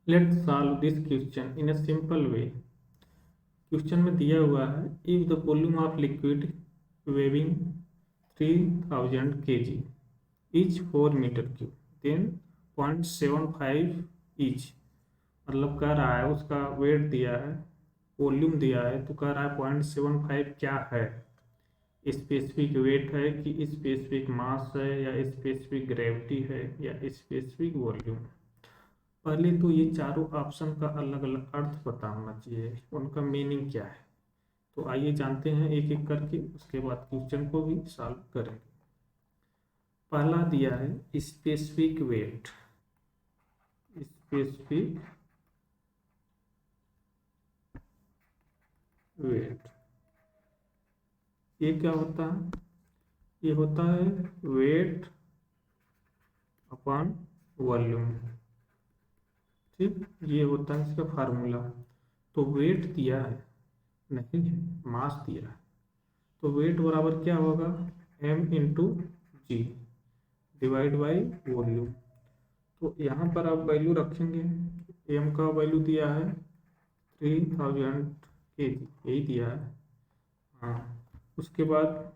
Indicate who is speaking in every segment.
Speaker 1: Let's solve this question in a simple way. Question में दिया हुआ है if the volume of liquid weighing 3000 kg each 4 metre cube then 0.75 each, मतलब कह रहा है उसका वेट दिया है, वॉल्यूम दिया है, तो कह रहा है 0.75 क्या है, स्पेसिफिक वेट है कि स्पेसिफिक मास है या स्पेसिफिक ग्रेविटी है या स्पेसिफिक वॉल्यूम। पहले तो ये चारों ऑप्शन का अलग अलग अर्थ पता होना चाहिए, उनका मीनिंग क्या है। तो आइए जानते हैं एक एक करके, उसके बाद क्वेश्चन को भी सॉल्व करेंगे। पहला दिया है स्पेसिफिक वेट। स्पेसिफिक वेट ये क्या होता है? ये होता है वेट अपॉन वॉल्यूम। ठीक, ये होता है इसका फार्मूला। तो वेट दिया है, नहीं है, मास दिया है, तो वेट बराबर क्या होगा, m into G divide by volume. तो यहाँ पर आप वैल्यू रखेंगे, m का वैल्यू दिया है 3000 kg, यही दिया है। हाँ, उसके बाद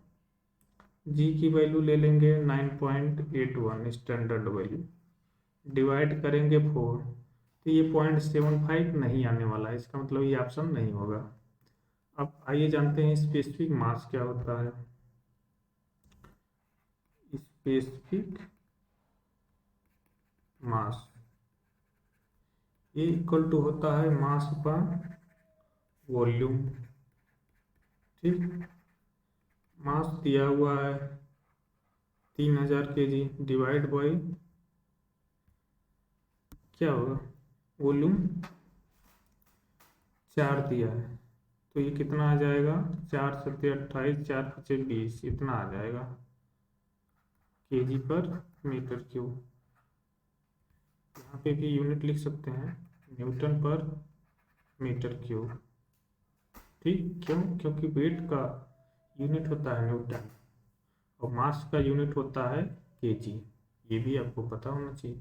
Speaker 1: g की वैल्यू ले लेंगे 9.81 स्टैंडर्ड वैल्यू, डिवाइड करेंगे 4, तो ये 0.75 नहीं आने वाला है, इसका मतलब ये ऑप्शन नहीं होगा। अब आइए जानते हैं स्पेसिफिक मास क्या होता है। स्पेसिफिक मास ये इक्वल टू होता है मास अपॉन वॉल्यूम। ठीक, मास दिया हुआ है 3000 kg डिवाइड बाई क्या होगा, वॉल्यूम 4 दिया है, तो ये कितना आ जाएगा, 4 सत्ते 28, 4 पचे 20, इतना आ जाएगा kg पर मीटर क्यूब। यहाँ पे भी यूनिट लिख सकते हैं, न्यूटन पर मीटर क्यूब। ठीक, क्यों? क्योंकि वेट का यूनिट होता है न्यूटन और मास का यूनिट होता है केजी, ये भी आपको पता होना चाहिए,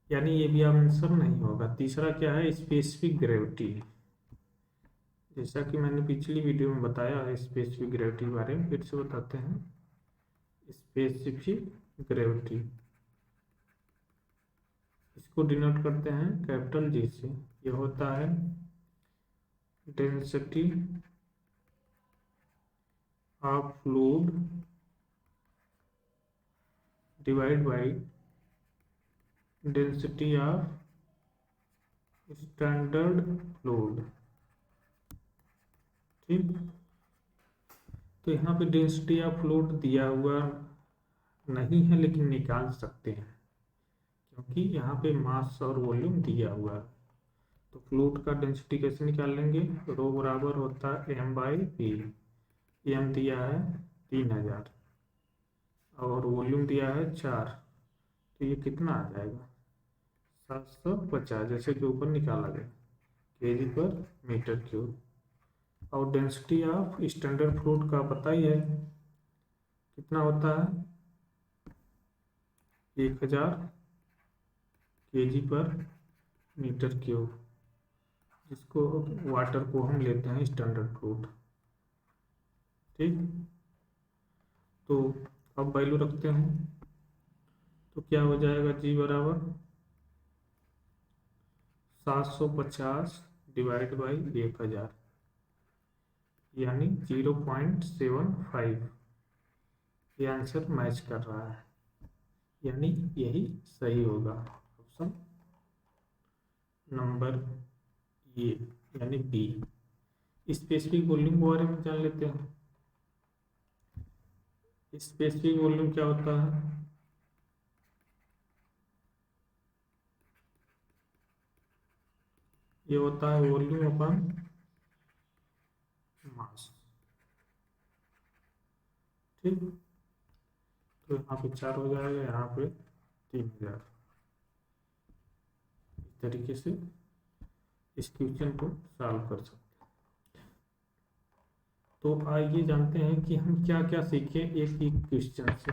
Speaker 1: यानी ये भी आंसर नहीं होगा। तीसरा क्या है, स्पेसिफिक ग्रेविटी। जैसा कि मैंने पिछली वीडियो में बताया है स्पेसिफिक ग्रेविटी के बारे में, फिर से बताते हैं। स्पेसिफिक ग्रेविटी इसको डिनोट करते हैं कैपिटल जी से। ये होता है density of fluid divide by density of standard fluid. ठीक, तो यहाँ पे डेंसिटी ऑफ फ्लूइड दिया हुआ नहीं है, लेकिन निकाल सकते हैं क्योंकि यहाँ पे मास और वॉल्यूम दिया हुआ है। तो फ्लूइड का डेंसिटी कैसे निकाल लेंगे, रो बराबर होता है m बाई पी। एम दिया है 3000 और वॉल्यूम दिया है 4, तो ये कितना आ जाएगा 750, जैसे कि ऊपर निकाला गया, केजी पर मीटर क्यूब। और डेंसिटी ऑफ स्टैंडर्ड फ्लूइड का पता ही है कितना होता है, 1000 केजी पर मीटर क्यूब, जिसको वाटर को हम लेते हैं स्टैंडर्ड फ्लूइड। ठीक, तो अब वैल्यू रखते हैं, तो क्या हो जाएगा, जी बराबर 750 डिवाइड बाई 1000, यानी 0.75। ये आंसर मैच कर रहा है, यानी यही सही होगा, ऑप्शन नंबर ये, यानी बी। स्पेसिफिक वॉल्यूम के बारे में जान लेते हैं। स्पेसिफिक वॉल्यूम क्या होता है, ये होता है वॉल्यूम अपन मास। ठीक, तो यहाँ पे 4 हो जाएगा, यहाँ पे 3000। इस तरीके से इस क्वेश्चन को सॉल्व कर सकते हैं। तो आइए जानते हैं कि हम क्या क्या सीखे एक एक क्वेश्चन से।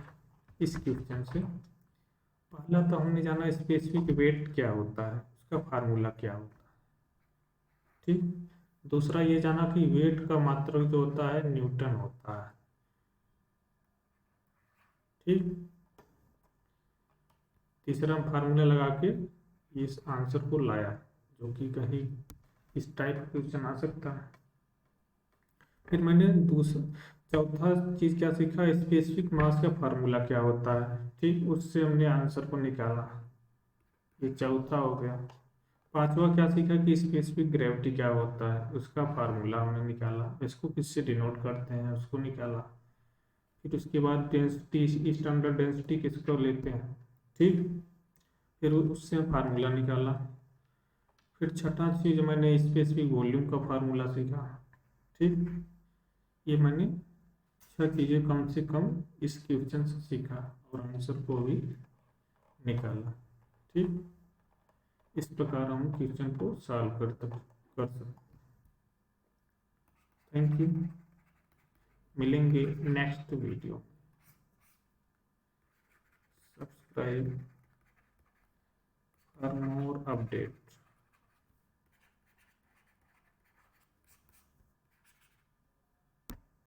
Speaker 1: इस क्वेश्चन से पहला तो हमने जाना स्पेसिफिक वेट क्या होता है, उसका फार्मूला क्या होता है। ठीक, दूसरा ये जाना कि वेट का मात्रक जो होता है न्यूटन होता है। ठीक, तीसरा हम फार्मूला लगा के इस आंसर को लाया, जो कि कहीं इस टाइप का क्वेश्चन आ सकता है। फिर मैंने दूसरा चौथा चीज क्या सीखा, स्पेसिफिक मास का फार्मूला क्या होता है। ठीक, उससे हमने आंसर को निकाला, ये चौथा हो गया। पांचवा क्या सीखा कि स्पेसिफिक ग्रेविटी क्या होता है, उसका फार्मूला हमने निकाला, इसको किससे डिनोट करते हैं उसको निकाला। फिर उसके बाद डेंसिटी, स्टैंडर्ड डेंसिटी किसको लेते हैं। ठीक, फिर उससे फार्मूला निकाला। फिर छठा चीज मैंने स्पेसिफिक वॉल्यूम का फार्मूला सीखा। ठीक, ये मैंने छह चीजें कम से कम इस क्वेश्चन से सीखा और आंसर को भी निकाला। ठीक, इस प्रकार हम क्वेश्चन को सॉल्व कर सकते। थैंक यू, मिलेंगे next video. Subscribe for more update.